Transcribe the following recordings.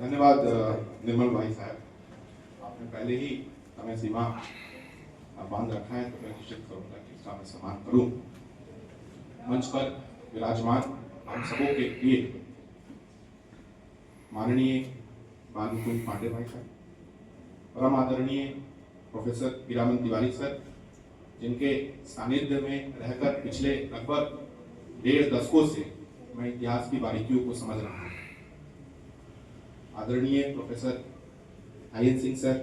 धन्यवाद निर्मल भाई साहब, आपने पहले ही समय सीमा बांध रखा है, तो मैं निश्चित करूंगा कि इसका मैं सम्मान करूं। मंच पर विराजमान हम सबों के लिए माननीय बालमुकुंद पांडे भाई साहब, परम आदरणीय प्रोफेसर पीरामन तिवारी सर, जिनके सानिध्य में रहकर पिछले लगभग 1.5 दशकों से मैं इतिहास की बारीकियों को समझ रहा हूँ। आदरणीय प्रोफेसर आयन सिंह सर,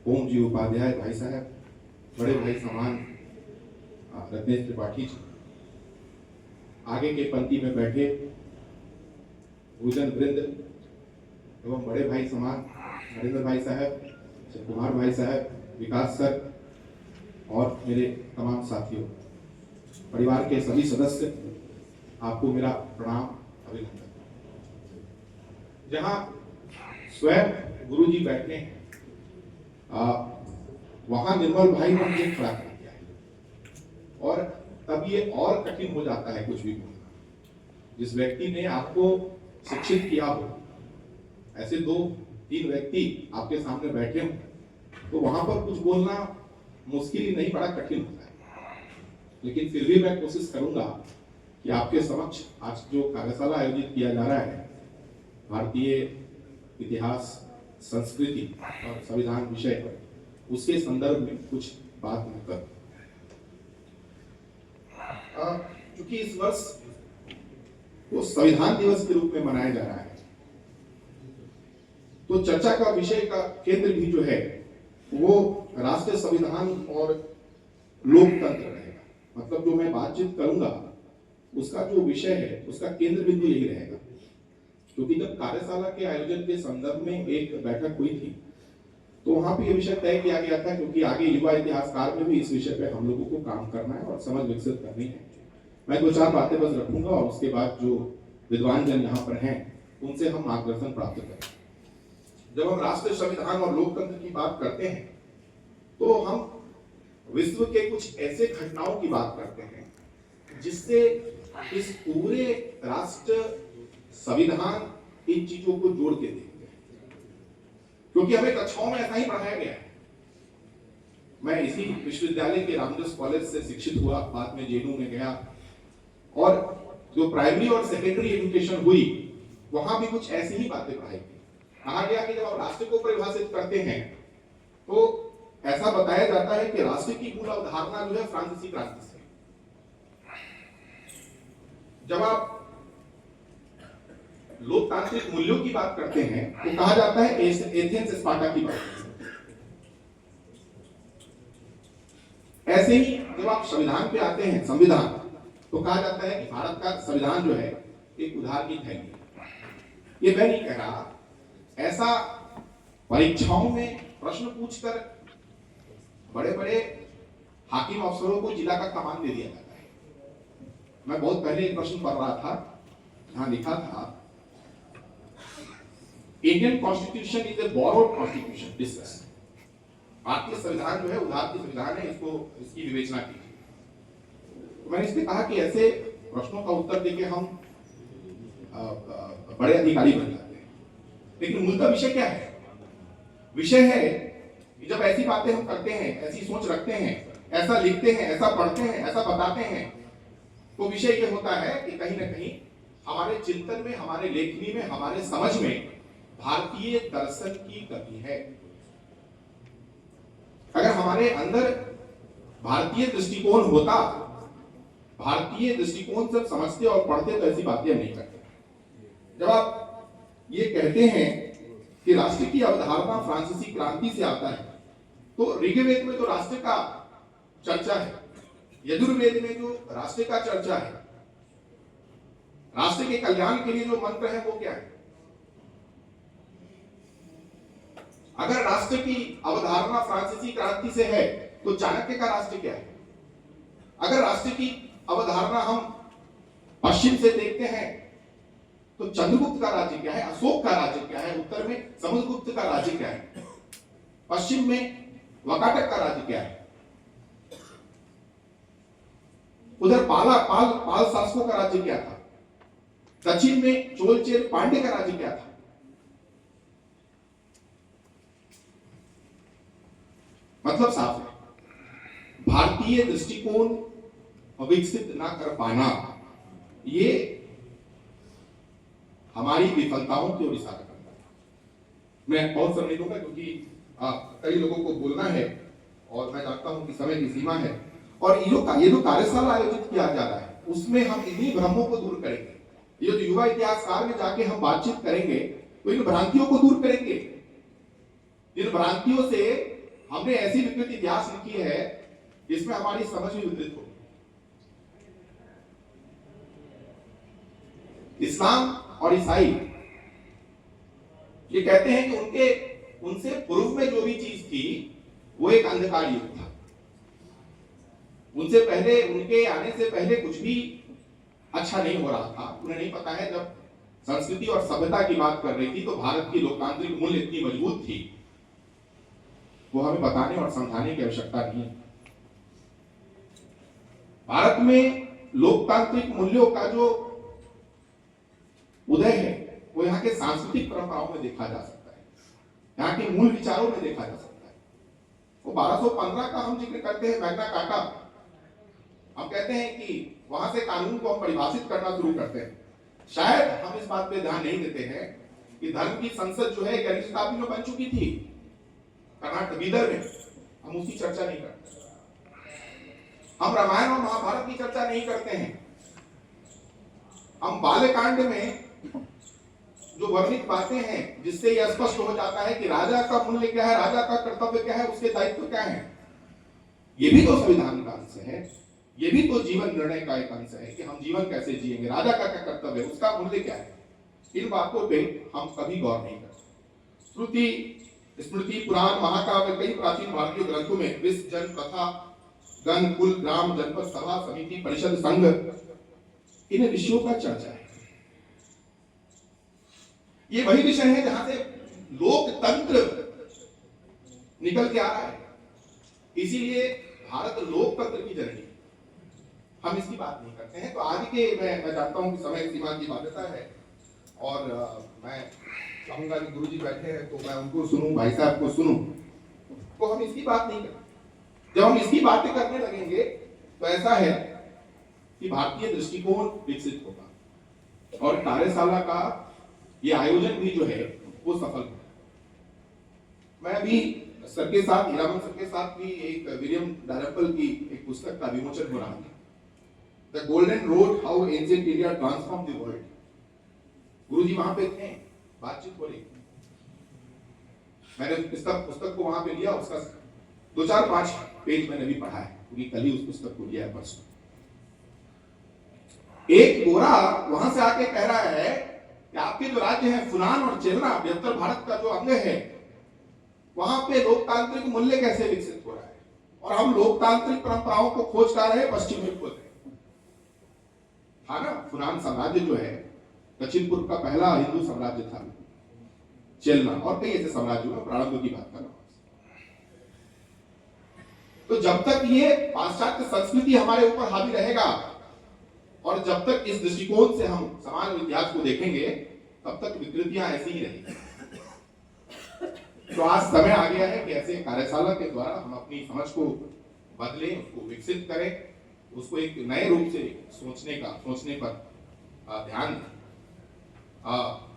ओम जी उपाध्याय भाई साहब, बड़े भाई समान रत्नेश त्रिपाठी जी, आगे के पंक्ति में बैठे भूजन वृंद एवं बड़े भाई समान नरेंद्र भाई साहब, शिव कुमार भाई साहब, विकास सर और मेरे तमाम साथियों, परिवार के सभी सदस्य, आपको मेरा प्रणाम अभिनंदन। जहां स्वयं गुरु जी बैठे हैं वहां निर्मल भाई ने मुझे खड़ा कर दिया है, और तब ये और कठिन हो जाता है कुछ भी बोलना। जिस व्यक्ति ने आपको शिक्षित किया हो, ऐसे 2-3 व्यक्ति आपके सामने बैठे हो, तो वहां पर कुछ बोलना मुश्किल ही नहीं, बड़ा कठिन होता है। लेकिन फिर भी मैं कोशिश करूंगा कि आपके समक्ष आज जो कार्यशाला आयोजित किया जा रहा है, भारतीय इतिहास, संस्कृति और संविधान विषय पर, उसके संदर्भ में कुछ बात मैं करूं। क्योंकि इस वर्ष वो संविधान दिवस के रूप में मनाया जा रहा है, तो चर्चा का विषय का केंद्र भी जो है वो राष्ट्रीय संविधान और लोकतंत्र रहेगा। मतलब जो मैं बातचीत करूंगा उसका जो विषय है, उसका केंद्र बिंदु यही रहेगा। क्योंकि जब कार्यशाला के आयोजन के संदर्भ में एक बैठक हुई थी, तो वहां पे ये विषय तय किया गया था, क्योंकि आगे युवा इतिहासकार में भी इस विषय पे हम लोगों को काम करना है और समझ विकसित करनी है। मैं 2-4 बातें बस रखूंगा और उसके बाद जो विद्वान जन यहाँ पर हैं उनसे हम मार्गदर्शन प्राप्त करें। जब हम राष्ट्रीय संविधान और लोकतंत्र की बात करते हैं, तो हम विश्व के कुछ ऐसे घटनाओं की बात करते हैं जिससे इस पूरे राष्ट्र संविधान इन चीजों को जोड़ के देखते हैं। क्योंकि हमें कक्षाओं में ऐसा ही पढ़ाया गया है। मैं इसी विश्वविद्यालय के रामदास कॉलेज से शिक्षित हुआ, बाद में जेएनयू में गया, और जो प्राइमरी और सेकेंडरी एजुकेशन हुई वहां भी कुछ ऐसी ही बातें पढ़ाई गई। कहा गया कि जब आप राष्ट्र को परिभाषित करते हैं तो ऐसा बताया जाता है कि राष्ट्र की मूल अवधारणा जो है फ्रांसीसी क्रांति से। जब आप लोकतांत्रिक मूल्यों की बात करते हैं तो कहा जाता है एथेंस स्पार्टा की बात। ऐसे ही जब आप संविधान पे आते हैं, संविधान, तो कहा जाता है कि भारत का संविधान जो है एक उधार की थैली है। ये मैं नहीं कह रहा, ऐसा परीक्षाओं में प्रश्न पूछकर बड़े बड़े हाकिम अफसरों को जिला का कमान दे दिया जाता है। मैं बहुत पहले एक प्रश्न पढ़ रहा था, जहां लिखा था Indian constitution is a borrowed constitution discuss. भारतीय संविधान जो है उधार की संविधान है, इसको इसकी विवेचना कीजिए। तो मैंने इसमें कहा कि ऐसे प्रश्नों का उत्तर देके हम बड़े अधिकारी बन जाते हैं। लेकिन मूलतः विषय क्या है? विषय है कि जब ऐसी बातें हम करते हैं, ऐसी सोच रखते हैं, ऐसा लिखते हैं, ऐसा पढ़ते हैं, ऐसा बताते हैं, तो विषय ये होता है कि कहीं ना कहीं हमारे चिंतन में, हमारे लेखनी में, हमारे समझ में भारतीय दर्शन की कमी है। अगर हमारे अंदर भारतीय दृष्टिकोण होता, भारतीय दृष्टिकोण से समझते और पढ़ते, तो ऐसी बातें नहीं करते। जब आप ये कहते हैं कि राष्ट्र की अवधारणा फ्रांसीसी क्रांति से आता है, तो ऋग्वेद में जो राष्ट्र का चर्चा है, यजुर्वेद में जो राष्ट्र का चर्चा है, राष्ट्र के कल्याण के लिए जो मंत्र है वो क्या है? अगर राष्ट्र की अवधारणा फ्रांसीसी क्रांति से है, तो चाणक्य का राष्ट्र क्या है? अगर राष्ट्र की अवधारणा हम पश्चिम से देखते हैं, तो चंद्रगुप्त का राज्य क्या है, अशोक का राज्य क्या है, उत्तर में समुद्रगुप्त का राज्य क्या है, पश्चिम में वकाटक का राज्य क्या है, उधर पाल शासकों का राज्य क्या था, दक्षिण में चोल चेर पांड्य का राज्य क्या था, मतलब साफ है, भारतीय दृष्टिकोण विकसित ना कर पाना ये हमारी विफलताओं की ओर इशारा करता है। मैं बहुत समय नहीं दूंगा क्योंकि कई लोगों को बोलना है और मैं जानता हूं कि समय की सीमा है। और ये जो कार्यशाला आयोजित किया जा रहा है उसमें हम इन्हीं भ्रमों को दूर करेंगे। ये जो युवा इतिहासकार में जाके हम बातचीत करेंगे तो इन भ्रांतियों को दूर करेंगे। इन भ्रांतियों से हमने ऐसी विकृत इतिहास लिखी है जिसमें हमारी समझ भी विकृत हो। इस्लाम और ईसाई ये कहते हैं कि उनसे पूर्व में जो भी चीज थी वो एक अंधकार युग था। उनसे पहले, उनके आने से पहले कुछ भी अच्छा नहीं हो रहा था। उन्हें नहीं पता है जब संस्कृति और सभ्यता की बात कर रही थी तो भारत की लोकतांत्रिक मूल्य इतनी मजबूत थी, वो हमें बताने और समझाने की आवश्यकता नहीं है। भारत में लोकतांत्रिक मूल्यों का जो उदय है वो यहाँ के सांस्कृतिक परंपराओं में देखा जा सकता है, यहाँ के मूल विचारों में देखा जा सकता है। वो 1215 का हम जिक्र करते हैं, मैग्ना कार्टा। हम कहते हैं कि वहां से कानून को हम परिभाषित करना शुरू करते हैं। शायद हम इस बात पे ध्यान नहीं देते हैं कि धर्म की संसद जो है 11वीं शताब्दी में बन चुकी थी कर्नाटक बीदर में। हम उसकी चर्चा नहीं करते। हम रामायण और महाभारत की चर्चा नहीं करते हैं। हम बाल्यकांड में जो वर्णित बातें हैं जिससे यह स्पष्ट हो जाता है कि राजा का मूल्य क्या है, राजा का कर्तव्य क्या है, उसके दायित्व क्या है, ये भी तो संविधान का अंश है। ये भी तो जीवन निर्णय का एक अंश है कि हम जीवन कैसे जिएंगे, राजा का क्या कर्तव्य है, उसका मूल्य क्या है। इन बातों पे हम कभी गौर नहीं करते। श्रुति, स्मृति, पुराण, महाकाव्य, कई प्राचीन भारतीय ग्रंथों में विश्व, जन, कथा, गण, कुल, ग्राम, जनपद, सभा, समिति, परिषद, संघ, इन विषयों का चर्चा है। ये वही विषय है जहां से लोकतंत्र निकल के आ रहा है। इसीलिए भारत लोकतंत्र की जननी, हम इसकी बात नहीं करते हैं। तो आज के मैं जानता हूं कि समय सीमा की बाध्यता है और मैं चाहूंगा कि गुरुजी बैठे हैं तो मैं उनको सुनूं, भाई साहब को सुनूं, तो हम इसकी बात नहीं करते। जब हम इसकी बातें करने लगेंगे तो ऐसा है कि भारतीय दृष्टिकोण विकसित होगा और कार्यशाला का ये आयोजन भी जो है वो सफल होगा। मैं अभी सर के साथ, हीरामन सर के साथ भी एक विलियम डैरेपल की एक पुस्तक का विमोचन हो रहा था, the golden road, how ancient India transform the world. गुरुजी वहां पे थे, बातचीत हो रही। मैंने पुस्तक को वहां पे लिया, उसका 2-4-5 पेज मैंने भी पढ़ा है क्योंकि कल ही उस पुस्तक को लिया है परसों। एक गोरा वहां से आके कह रहा है कि आपके जो राज्य है फुनान और चेलना, 72 भारत का जो अंग है, वहां पे लोकतांत्रिक मूल्य कैसे विकसित हो रहा है और हम लोकतांत्रिक परंपराओं को खोज कर रहे हैं, पश्चिम में खोज रहे हैं। था ना, फुनान साम्राज्य जो है दक्षिण पूर्व का पहला हिंदू साम्राज्य था, चेलना और कई ऐसे साम्राज्यों में प्रारंभ की बात कर रहा हूं। तो जब तक ये पाश्चात्य संस्कृति हमारे ऊपर हावी रहेगा और जब तक इस दृष्टिकोण से हम समान इतिहास को देखेंगे तब तक विकृतियां ऐसी ही रहेंगी। तो आज समय आ गया है कि ऐसे कार्यशाला के द्वारा हम अपनी समझ को बदलें, उसको विकसित करें, उसको एक नए रूप से सोचने पर ध्यान दें।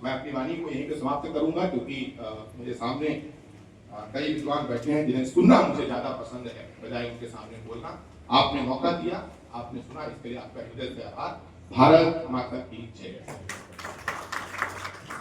मैं अपनी वाणी को यहीं पे समाप्त करूंगा क्योंकि मेरे सामने कई विद्वान बैठे हैं जिन्हें सुनना मुझे ज्यादा पसंद है बजाय उनके सामने बोलना। आपने मौका दिया, आपने सुना, इसके लिए आपका हृदय से आभार। भारत माता की जय।